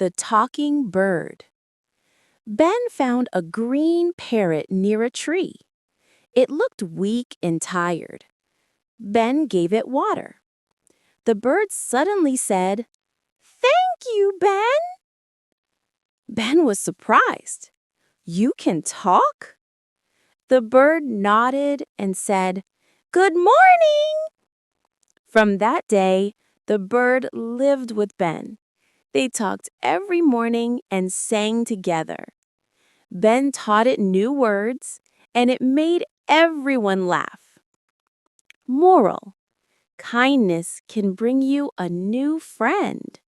The talking bird. Ben found a green parrot near a tree. It looked weak and tired. Ben gave it water. The bird suddenly said, "Thank you, Ben." Ben was surprised. "You can talk?" The bird nodded and said, "Good morning." From that day, the bird lived with Ben. They talked every morning and sang together. Ben taught it new words, and it made everyone laugh. Moral: kindness can bring you a new friend.